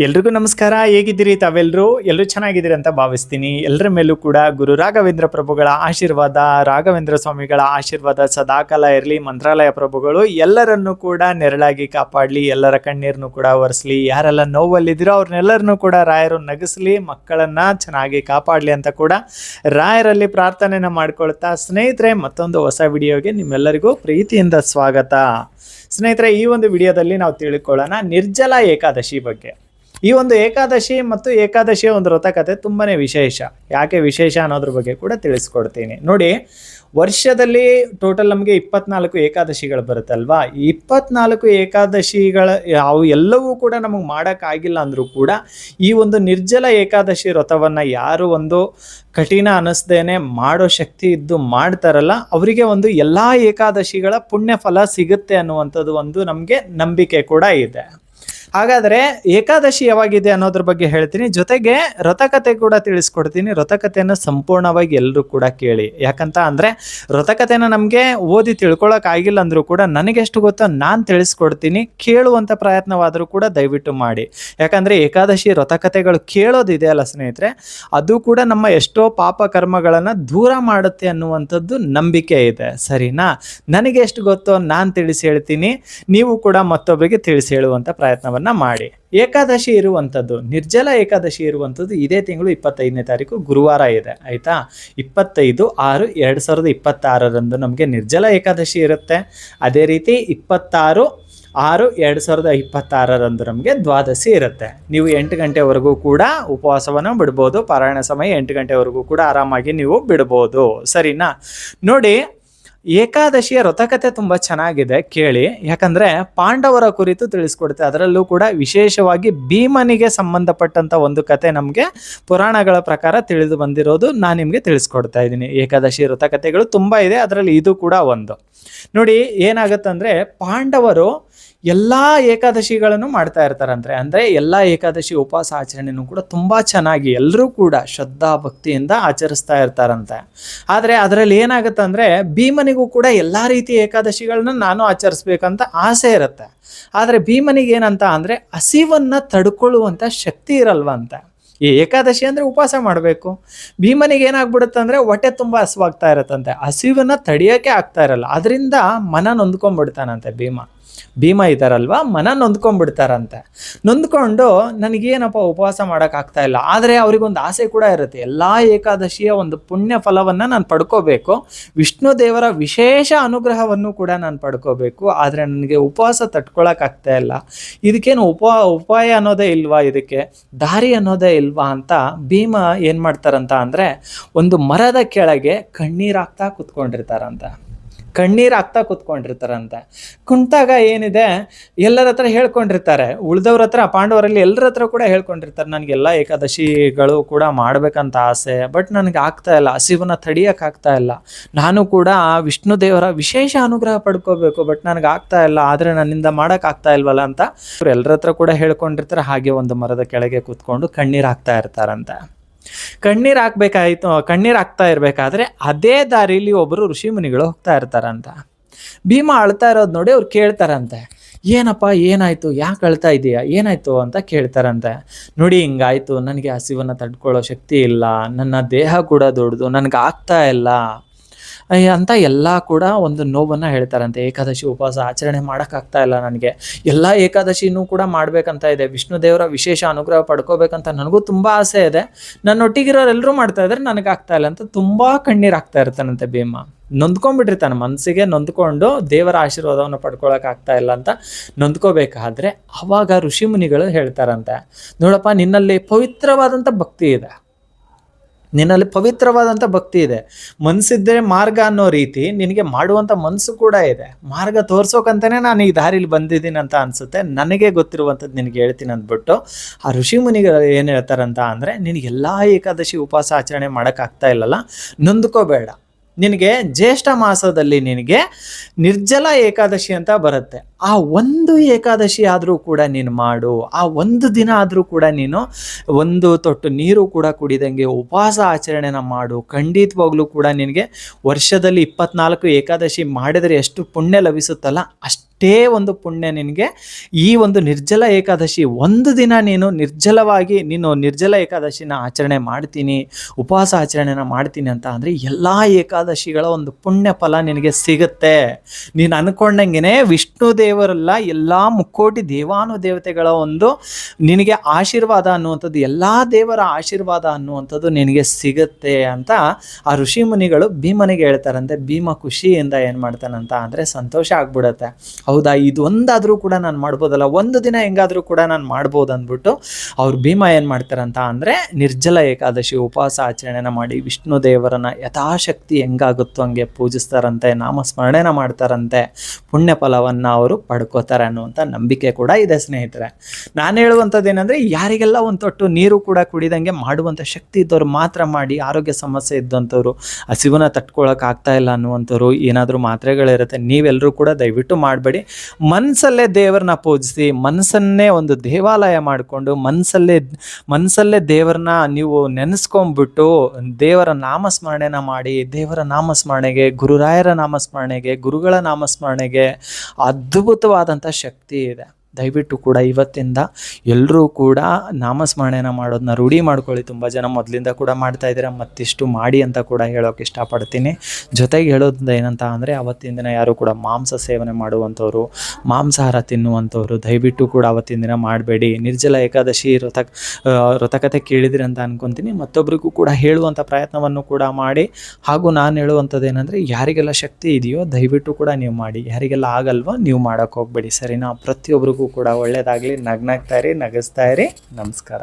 ಎಲ್ರಿಗೂ ನಮಸ್ಕಾರ. ಹೇಗಿದ್ದೀರಿ ತಾವೆಲ್ಲರೂ? ಎಲ್ಲರೂ ಚೆನ್ನಾಗಿದ್ದೀರಿ ಅಂತ ಭಾವಿಸ್ತೀನಿ. ಎಲ್ಲರ ಮೇಲೂ ಕೂಡ ಗುರು ರಾಘವೇಂದ್ರ ಪ್ರಭುಗಳ ಆಶೀರ್ವಾದ, ರಾಘವೇಂದ್ರ ಸ್ವಾಮಿಗಳ ಆಶೀರ್ವಾದ ಸದಾಕಾಲ ಇರಲಿ. ಮಂತ್ರಾಲಯ ಪ್ರಭುಗಳು ಎಲ್ಲರನ್ನೂ ಕೂಡ ನೆರಳಾಗಿ ಕಾಪಾಡಲಿ, ಎಲ್ಲರ ಕಣ್ಣೀರನ್ನು ಕೂಡ ಒರೆಸಲಿ. ಯಾರೆಲ್ಲ ನೋವಲ್ಲಿದ್ದೀರೋ ಅವ್ರನ್ನೆಲ್ಲರನ್ನೂ ಕೂಡ ರಾಯರು ನಗಿಸ್ಲಿ, ಮಕ್ಕಳನ್ನು ಚೆನ್ನಾಗಿ ಕಾಪಾಡಲಿ ಅಂತ ಕೂಡ ರಾಯರಲ್ಲಿ ಪ್ರಾರ್ಥನೆನ ಮಾಡ್ಕೊಳ್ತಾ, ಸ್ನೇಹಿತರೆ ಮತ್ತೊಂದು ಹೊಸ ವಿಡಿಯೋಗೆ ನಿಮ್ಮೆಲ್ಲರಿಗೂ ಪ್ರೀತಿಯಿಂದ ಸ್ವಾಗತ. ಸ್ನೇಹಿತರೆ, ಈ ಒಂದು ವಿಡಿಯೋದಲ್ಲಿ ನಾವು ತಿಳ್ಕೊಳ್ಳೋಣ ನಿರ್ಜಲ ಏಕಾದಶಿ ಬಗ್ಗೆ. ಈ ಒಂದು ಏಕಾದಶಿ ಮತ್ತು ಏಕಾದಶಿಯ ಒಂದು ವ್ರತಕಥೆ ತುಂಬಾ ವಿಶೇಷ. ಯಾಕೆ ವಿಶೇಷ ಅನ್ನೋದ್ರ ಬಗ್ಗೆ ಕೂಡ ತಿಳಿಸ್ಕೊಡ್ತೀನಿ. ನೋಡಿ, ವರ್ಷದಲ್ಲಿ ಟೋಟಲ್ ನಮಗೆ 24 ಏಕಾದಶಿಗಳು ಬರುತ್ತಲ್ವಾ. ಈ 24 ಏಕಾದಶಿಗಳ ಅವು ಎಲ್ಲವೂ ಕೂಡ ನಮಗೆ ಮಾಡೋಕ್ಕಾಗಿಲ್ಲ ಅಂದರೂ ಕೂಡ ಈ ಒಂದು ನಿರ್ಜಲ ಏಕಾದಶಿ ವ್ರತವನ್ನು ಯಾರು ಒಂದು ಕಠಿಣ ಅನ್ನಿಸ್ದೇನೆ ಮಾಡೋ ಶಕ್ತಿ ಇದ್ದು ಮಾಡ್ತಾರಲ್ಲ, ಅವರಿಗೆ ಒಂದು ಎಲ್ಲ ಏಕಾದಶಿಗಳ ಪುಣ್ಯ ಫಲ ಸಿಗುತ್ತೆ ಅನ್ನುವಂಥದ್ದು ಒಂದು ನಮಗೆ ನಂಬಿಕೆ ಕೂಡ ಇದೆ. ಹಾಗಾದರೆ ಏಕಾದಶಿ ಯಾವಾಗಿದೆ ಅನ್ನೋದ್ರ ಬಗ್ಗೆ ಹೇಳ್ತೀನಿ, ಜೊತೆಗೆ ವ್ರತಕಥೆ ಕೂಡ ತಿಳಿಸ್ಕೊಡ್ತೀನಿ. ವ್ರತಕಥೆಯನ್ನು ಸಂಪೂರ್ಣವಾಗಿ ಎಲ್ಲರೂ ಕೂಡ ಕೇಳಿ. ಯಾಕಂತ ಅಂದರೆ ವ್ರತಕಥೆನ ನಮಗೆ ಓದಿ ತಿಳ್ಕೊಳ್ಳೋಕ್ಕಾಗಿಲ್ಲ ಅಂದರೂ ಕೂಡ ನನಗೆಷ್ಟು ಗೊತ್ತೋ ನಾನು ತಿಳಿಸ್ಕೊಡ್ತೀನಿ. ಕೇಳುವಂಥ ಪ್ರಯತ್ನವಾದರೂ ಕೂಡ ದಯವಿಟ್ಟು ಮಾಡಿ. ಯಾಕಂದರೆ ಏಕಾದಶಿ ವ್ರತಕಥೆಗಳು ಕೇಳೋದಿದೆ ಅಲ್ಲ ಸ್ನೇಹಿತರೆ, ಅದು ಕೂಡ ನಮ್ಮ ಎಷ್ಟೋ ಪಾಪ ಕರ್ಮಗಳನ್ನು ದೂರ ಮಾಡುತ್ತೆ ಅನ್ನುವಂಥದ್ದು ನಂಬಿಕೆ ಇದೆ. ಸರಿನಾ? ನನಗೆ ಎಷ್ಟು ಗೊತ್ತೋ ನಾನು ತಿಳಿಸಿ ಹೇಳ್ತೀನಿ, ನೀವು ಕೂಡ ಮತ್ತೊಬ್ಬರಿಗೆ ತಿಳಿಸಿ ಹೇಳುವಂಥ ಪ್ರಯತ್ನವನ್ನು ಮಾಡಿ. ಏಕಾದಶಿ ಇರುವಂಥದ್ದು, ನಿರ್ಜಲ ಏಕಾದಶಿ ಇರುವಂಥದ್ದು ಇದೇ ತಿಂಗಳು 25ನೇ ತಾರೀಕು ಗುರುವಾರ ಇದೆ. ಆಯಿತಾ? 25/6/2026 ನಮಗೆ ನಿರ್ಜಲ ಏಕಾದಶಿ ಇರುತ್ತೆ. ಅದೇ ರೀತಿ 26/6/2026 ನಮಗೆ ದ್ವಾದಶಿ ಇರುತ್ತೆ. ನೀವು 8 ಗಂಟೆವರೆಗೂ ಕೂಡ ಉಪವಾಸವನ್ನು ಬಿಡ್ಬೋದು. ಪಾರಾಯಣ ಸಮಯ 8 ಗಂಟೆವರೆಗೂ ಕೂಡ ಆರಾಮಾಗಿ ನೀವು ಬಿಡ್ಬೋದು. ಸರಿನಾ? ನೋಡಿ, ಏಕಾದಶಿಯ ವ್ರತಕಥೆ ತುಂಬ ಚೆನ್ನಾಗಿದೆ, ಕೇಳಿ. ಯಾಕಂದರೆ ಪಾಂಡವರ ಕುರಿತು ತಿಳಿಸ್ಕೊಡುತ್ತೆ. ಅದರಲ್ಲೂ ಕೂಡ ವಿಶೇಷವಾಗಿ ಭೀಮನಿಗೆ ಸಂಬಂಧಪಟ್ಟಂಥ ಒಂದು ಕತೆ ನಮಗೆ ಪುರಾಣಗಳ ಪ್ರಕಾರ ತಿಳಿದು ಬಂದಿರೋದು ನಾನು ನಿಮಗೆ ತಿಳಿಸ್ಕೊಡ್ತಾ ಇದ್ದೀನಿ. ಏಕಾದಶಿ ವ್ರತಕಥೆಗಳು ತುಂಬ ಇದೆ, ಅದರಲ್ಲಿ ಇದು ಕೂಡ ಒಂದು. ನೋಡಿ, ಏನಾಗುತ್ತಂದರೆ ಪಾಂಡವರು ಎಲ್ಲ ಏಕಾದಶಿಗಳನ್ನು ಮಾಡ್ತಾ ಇರ್ತಾರಂತೆ. ಅಂದರೆ ಎಲ್ಲ ಏಕಾದಶಿ ಉಪವಾಸ ಆಚರಣೆನೂ ಕೂಡ ತುಂಬ ಚೆನ್ನಾಗಿ ಎಲ್ಲರೂ ಕೂಡ ಶ್ರದ್ಧಾ ಭಕ್ತಿಯಿಂದ ಆಚರಿಸ್ತಾ ಇರ್ತಾರಂತೆ. ಆದರೆ ಅದರಲ್ಲಿ ಏನಾಗುತ್ತೆ ಅಂದರೆ ಭೀಮನಿಗೂ ಕೂಡ ಎಲ್ಲ ರೀತಿಯ ಏಕಾದಶಿಗಳನ್ನ ನಾನು ಆಚರಿಸ್ಬೇಕಂತ ಆಸೆ ಇರುತ್ತೆ. ಆದರೆ ಭೀಮನಿಗೆ ಏನಂತ ಅಂದರೆ ಹಸಿವನ್ನು ತಡ್ಕೊಳ್ಳುವಂಥ ಶಕ್ತಿ ಇರಲ್ವಂತೆ. ಈ ಏಕಾದಶಿ ಅಂದರೆ ಉಪವಾಸ ಮಾಡಬೇಕು. ಭೀಮನಿಗೆ ಏನಾಗ್ಬಿಡುತ್ತೆ ಅಂದರೆ ಹೊಟ್ಟೆ ತುಂಬ ಹಸುವಾಗ್ತಾ ಇರತ್ತಂತೆ, ಹಸಿವನ್ನು ತಡೆಯೋಕ್ಕೆ ಆಗ್ತಾ ಇರಲ್ಲ. ಅದರಿಂದ ಮನ ನೊಂದ್ಕೊಂಡ್ಬಿಡ್ತಾನಂತೆ ಭೀಮ ಇದ್ದಾರಲ್ವ, ಮನ ನೊಂದ್ಕೊಂಡ್ಬಿಡ್ತಾರಂತೆ. ನೊಂದ್ಕೊಂಡು ನನಗೇನಪ್ಪ ಉಪವಾಸ ಮಾಡೋಕ್ಕಾಗ್ತಾ ಇಲ್ಲ. ಆದರೆ ಅವರಿಗೊಂದು ಆಸೆ ಕೂಡ ಇರುತ್ತೆ, ಎಲ್ಲ ಏಕಾದಶಿಯ ಒಂದು ಪುಣ್ಯ ಫಲವನ್ನು ನಾನು ಪಡ್ಕೋಬೇಕು, ವಿಷ್ಣು ದೇವರ ವಿಶೇಷ ಅನುಗ್ರಹವನ್ನು ಕೂಡ ನಾನು ಪಡ್ಕೋಬೇಕು. ಆದರೆ ನನಗೆ ಉಪವಾಸ ತಟ್ಕೊಳ್ಳೋಕ್ಕಾಗ್ತಾ ಇಲ್ಲ. ಇದಕ್ಕೇನು ಉಪಾಯ ಅನ್ನೋದೇ ಇಲ್ವಾ, ಇದಕ್ಕೆ ದಾರಿ ಅನ್ನೋದೇ ಇಲ್ವಾ ಅಂತ ಭೀಮ ಏನು ಮಾಡ್ತಾರಂತ ಅಂದರೆ ಒಂದು ಮರದ ಕೆಳಗೆ ಕಣ್ಣೀರು ಹಾಕ್ತಾ ಕೂತ್ಕೊಂಡಿರ್ತಾರಂತೆ. ಕುಂತಾಗ ಏನಿದೆ, ಎಲ್ಲರ ಹತ್ರ ಹೇಳ್ಕೊಂಡಿರ್ತಾರೆ, ಉಳಿದವ್ರ ಹತ್ರ, ಪಾಂಡವರಲ್ಲಿ ಎಲ್ಲರ ಹತ್ರ ಕೂಡ ಹೇಳ್ಕೊಂಡಿರ್ತಾರೆ, ನನಗೆಲ್ಲ ಏಕಾದಶಿಗಳು ಕೂಡ ಮಾಡ್ಬೇಕಂತ ಆಸೆ, ಬಟ್ ನನಗೆ ಆಗ್ತಾ ಇಲ್ಲ, ಹಸಿವನ್ನು ತಡಿಯೋಕ್ಕಾಗ್ತಾ ಇಲ್ಲ. ನಾನು ಕೂಡ ವಿಷ್ಣು ದೇವರ ವಿಶೇಷ ಅನುಗ್ರಹ ಪಡ್ಕೋಬೇಕು, ಬಟ್ ನನಗೆ ಆಗ್ತಾ ಇಲ್ಲ, ಆದರೆ ನನ್ನಿಂದ ಮಾಡೋಕ್ಕಾಗ್ತಾ ಇಲ್ವಲ್ಲ ಅಂತ ಎಲ್ಲರ ಹತ್ರ ಕೂಡ ಹೇಳ್ಕೊಂಡಿರ್ತಾರೆ. ಹಾಗೆ ಒಂದು ಮರದ ಕೆಳಗೆ ಕೂತ್ಕೊಂಡು ಕಣ್ಣೀರು ಹಾಕ್ತಾ ಇರ್ತಾರಂತೆ. ಕಣ್ಣೀರು ಹಾಕ್ತಾ ಇರಬೇಕಾದ್ರೆ ಅದೇ ದಾರಿಲಿ ಒಬ್ಬರು ಋಷಿ ಮುನಿಗಳು ಹೋಗ್ತಾ ಇರ್ತಾರಂತ. ಭೀಮ ಅಳ್ತಾ ಇರೋದು ನೋಡಿ ಅವ್ರು ಕೇಳ್ತಾರಂತೆ, ಏನಪ್ಪ ಏನಾಯಿತು, ಯಾಕೆ ಅಳ್ತಾ ಇದೆಯಾ, ಏನಾಯಿತು ಅಂತ ಕೇಳ್ತಾರಂತೆ. ನೋಡಿ, ಹಿಂಗಾಯಿತು, ನನಗೆ ಹಸಿವನ್ನು ತಡ್ಕೊಳ್ಳೋ ಶಕ್ತಿ ಇಲ್ಲ, ನನ್ನ ದೇಹ ಕೂಡ ದೊಡ್ಡದು, ನನಗೆ ಆಗ್ತಾ ಇಲ್ಲ ಅಂತ ಎಲ್ಲ ಕೂಡ ಒಂದು ನೋವನ್ನು ಹೇಳ್ತಾರಂತೆ. ಏಕಾದಶಿ ಉಪವಾಸ ಆಚರಣೆ ಮಾಡೋಕ್ಕಾಗ್ತಾ ಇಲ್ಲ ನನಗೆ, ಎಲ್ಲ ಏಕಾದಶಿನೂ ಕೂಡ ಮಾಡಬೇಕಂತ ಇದೆ, ವಿಷ್ಣು ದೇವರ ವಿಶೇಷ ಅನುಗ್ರಹ ಪಡ್ಕೋಬೇಕಂತ ನನಗೂ ತುಂಬ ಆಸೆ ಇದೆ, ನನ್ನೊಟ್ಟಿಗಿರೋರೆಲ್ಲರೂ ಮಾಡ್ತಾ ಇದ್ದಾರೆ, ನನಗಾಗ್ತಾ ಇಲ್ಲ ಅಂತ ತುಂಬ ಕಣ್ಣೀರು ಹಾಕ್ತಾ ಇರ್ತಾನಂತೆ ಭೀಮ. ನೊಂದ್ಕೊಂಡ್ಬಿಟ್ಟಿರ್ತಾನೆ, ಮನಸ್ಸಿಗೆ ನೊಂದ್ಕೊಂಡು ದೇವರ ಆಶೀರ್ವಾದವನ್ನು ಪಡ್ಕೊಳ್ಳೋಕ್ಕಾಗ್ತಾ ಇಲ್ಲ ಅಂತ ನೊಂದ್ಕೋಬೇಕಾದ್ರೆ ಆವಾಗ ಋಷಿ ಮುನಿಗಳು ಹೇಳ್ತಾರಂತೆ, ನೋಡಪ್ಪ, ನಿನ್ನಲ್ಲಿ ಪವಿತ್ರವಾದಂಥ ಭಕ್ತಿ ಇದೆ, ಮನಸ್ಸಿದ್ದರೆ ಮಾರ್ಗ ಅನ್ನೋ ರೀತಿ ನಿನಗೆ ಮಾಡುವಂಥ ಮನಸ್ಸು ಕೂಡ ಇದೆ. ಮಾರ್ಗ ತೋರ್ಸೋಕಂತಲೇ ನಾನು ಈ ದಾರಿಲಿ ಬಂದಿದ್ದೀನಿ ಅಂತ ಅನಿಸುತ್ತೆ, ನನಗೆ ಗೊತ್ತಿರುವಂಥದ್ದು ನಿನಗೆ ಹೇಳ್ತೀನಿ ಅಂದ್ಬಿಟ್ಟು ಆ ಋಷಿ ಮುನಿಗಳು ಏನು ಹೇಳ್ತಾರಂತ ಅಂದರೆ, ನಿನಗೆಲ್ಲ ಏಕಾದಶಿ ಉಪವಾಸ ಆಚರಣೆ ಮಾಡೋಕ್ಕಾಗ್ತಾ ಇಲ್ಲಲ್ಲ, ನೊಂದ್ಕೋಬೇಡ. ನಿನಗೆ ಜ್ಯೇಷ್ಠ ಮಾಸದಲ್ಲಿ ನಿನಗೆ ನಿರ್ಜಲ ಏಕಾದಶಿ ಅಂತ ಬರುತ್ತೆ. ಆ ಒಂದು ಏಕಾದಶಿ ಆದರೂ ಕೂಡ ನೀನು ಮಾಡು. ಆ ಒಂದು ದಿನ ಆದರೂ ಕೂಡ ನೀನು ಒಂದು ತೊಟ್ಟು ನೀರು ಕೂಡ ಕುಡಿದಂಗೆ ಉಪವಾಸ ಆಚರಣೆನ ಮಾಡು. ಖಂಡಿತವಾಗ್ಲೂ ಕೂಡ ನಿನಗೆ ವರ್ಷದಲ್ಲಿ 24 ಏಕಾದಶಿ ಮಾಡಿದರೆ ಎಷ್ಟು ಪುಣ್ಯ ಲಭಿಸುತ್ತಲ್ಲ ಅಷ್ಟೇ ಒಂದು ಪುಣ್ಯ ನಿನಗೆ ಈ ಒಂದು ನಿರ್ಜಲ ಏಕಾದಶಿ ಒಂದು ದಿನ ನೀನು ನಿರ್ಜಲ ಏಕಾದಶಿನ ಆಚರಣೆ ಮಾಡ್ತೀನಿ, ಉಪವಾಸ ಆಚರಣೆನ ಮಾಡ್ತೀನಿ ಅಂತ ಅಂದರೆ ಎಲ್ಲ ಏಕಾದಶಿಗಳ ಒಂದು ಪುಣ್ಯ ಫಲ ನಿನಗೆ ಸಿಗುತ್ತೆ. ನೀನು ಅಂದ್ಕೊಂಡಂಗೆ ವಿಷ್ಣು ದೇವರಲ್ಲ, ಎಲ್ಲ ಮುಕ್ಕೋಟಿ ದೇವಾನುದೇವತೆಗಳ ಒಂದು ನಿನಗೆ ಆಶೀರ್ವಾದ ಅನ್ನುವಂಥದ್ದು, ಎಲ್ಲ ದೇವರ ಆಶೀರ್ವಾದ ಅನ್ನುವಂಥದ್ದು ನಿನಗೆ ಸಿಗುತ್ತೆ ಅಂತ ಆ ಋಷಿ ಮುನಿಗಳು ಭೀಮನಿಗೆ ಹೇಳ್ತಾರಂತೆ. ಭೀಮ ಖುಷಿಯಿಂದ ಏನು ಮಾಡ್ತಾನಂತ ಅಂದರೆ ಸಂತೋಷ ಆಗ್ಬಿಡತ್ತೆ. ಹೌದಾ, ಇದೊಂದಾದರೂ ಕೂಡ ನಾನು ಮಾಡ್ಬೋದಲ್ಲ, ಒಂದು ದಿನ ಹೆಂಗಾದರೂ ಕೂಡ ನಾನು ಮಾಡ್ಬೋದು ಅಂದ್ಬಿಟ್ಟು ಅವ್ರು ಭೀಮ ಏನು ಮಾಡ್ತಾರಂತ ಅಂದರೆ ನಿರ್ಜಲ ಏಕಾದಶಿ ಉಪವಾಸ ಆಚರಣೆನ ಮಾಡಿ ವಿಷ್ಣು ದೇವರನ್ನ ಯಥಾಶಕ್ತಿ ಹೆಂಗಾಗುತ್ತೋ ಹಂಗೆ ಪೂಜಿಸ್ತಾರಂತೆ, ನಾಮಸ್ಮರಣೆನ ಮಾಡ್ತಾರಂತೆ, ಪುಣ್ಯ ಫಲವನ್ನು ಅವರು ಪಡ್ಕೋತಾರೆ ಅನ್ನುವಂಥ ನಂಬಿಕೆ ಕೂಡ ಇದೆ ಸ್ನೇಹಿತರೆ. ನಾನು ಹೇಳುವಂಥದ್ದು ಏನಂದರೆ, ಯಾರಿಗೆಲ್ಲ ಒಂದು ತೊಟ್ಟು ನೀರು ಕೂಡ ಕುಡಿದಂಗೆ ಮಾಡುವಂಥ ಶಕ್ತಿ ಇದ್ದವ್ರು ಮಾತ್ರ ಮಾಡಿ. ಆರೋಗ್ಯ ಸಮಸ್ಯೆ ಇದ್ದಂಥವ್ರು, ಹಸಿವನ್ನ ತಟ್ಕೊಳ್ಳೋಕೆ ಆಗ್ತಾ ಇಲ್ಲ ಅನ್ನುವಂಥವ್ರು, ಏನಾದರೂ ಮಾತ್ರೆಗಳಿರುತ್ತೆ, ನೀವೆಲ್ಲರೂ ಕೂಡ ದಯವಿಟ್ಟು ಮಾಡಬೇಡಿ. ಮನಸ್ಸಲ್ಲೇ ದೇವರನ್ನ ಪೂಜಿಸಿ, ಮನಸ್ಸನ್ನೇ ಒಂದು ದೇವಾಲಯ ಮಾಡಿಕೊಂಡು ಮನಸ್ಸಲ್ಲೇ ದೇವರನ್ನ ನೀವು ನೆನೆಸ್ಕೊಂಡ್ಬಿಟ್ಟು ದೇವರ ನಾಮಸ್ಮರಣೆನ ಮಾಡಿ. ದೇವರ ನಾಮಸ್ಮರಣೆಗೆ, ಗುರುರಾಯರ ನಾಮಸ್ಮರಣೆಗೆ, ಗುರುಗಳ ನಾಮಸ್ಮರಣೆಗೆ ಅದ್ಭುತವಾದಂಥ ಶಕ್ತಿ ಇದೆ. ದಯವಿಟ್ಟು ಕೂಡ ಇವತ್ತಿಂದ ಎಲ್ಲರೂ ಕೂಡ ನಾಮಸ್ಮರಣೆನ ಮಾಡೋದನ್ನ ರೂಢಿ ಮಾಡ್ಕೊಳ್ಳಿ. ತುಂಬ ಜನ ಮೊದಲಿಂದ ಕೂಡ ಮಾಡ್ತಾ ಇದ್ದೀರಾ, ಮತ್ತಿಷ್ಟು ಮಾಡಿ ಅಂತ ಕೂಡ ಹೇಳೋಕೆ ಇಷ್ಟಪಡ್ತೀನಿ. ಜೊತೆಗೆ ಹೇಳೋದ್ರಿಂದ ಏನಂತ ಅಂದರೆ, ಅವತ್ತಿನ ದಿನ ಯಾರು ಕೂಡ ಮಾಂಸ ಸೇವನೆ ಮಾಡುವಂಥವ್ರು, ಮಾಂಸಾಹಾರ ತಿನ್ನುವಂಥವ್ರು ದಯವಿಟ್ಟು ಕೂಡ ಅವತ್ತಿನ ದಿನ ಮಾಡಬೇಡಿ. ನಿರ್ಜಲ ಏಕಾದಶಿ ವ್ರತಕತೆ ಕೇಳಿದಿರಿ ಅಂತ ಅನ್ಕೊತೀನಿ. ಮತ್ತೊಬ್ಬರಿಗೂ ಕೂಡ ಹೇಳುವಂಥ ಪ್ರಯತ್ನವನ್ನು ಕೂಡ ಮಾಡಿ. ಹಾಗೂ ನಾನು ಹೇಳುವಂಥದ್ದು ಏನಂದರೆ, ಯಾರಿಗೆಲ್ಲ ಶಕ್ತಿ ಇದೆಯೋ ದಯವಿಟ್ಟು ಕೂಡ ನೀವು ಮಾಡಿ, ಯಾರಿಗೆಲ್ಲ ಆಗಲ್ವೋ ನೀವು ಮಾಡೋಕ್ಕೆ ಹೋಗಬೇಡಿ, ಸರಿನಾ? ಪ್ರತಿಯೊಬ್ಬರಿಗೂ ಕೂಡ ಒಳ್ಳೆಯದಾಗಲಿ. ನಗ್ನಾಗ್ತಾ ಇರಿ, ನಗಿಸ್ತಾ ಇರಿ. ನಮಸ್ಕಾರ.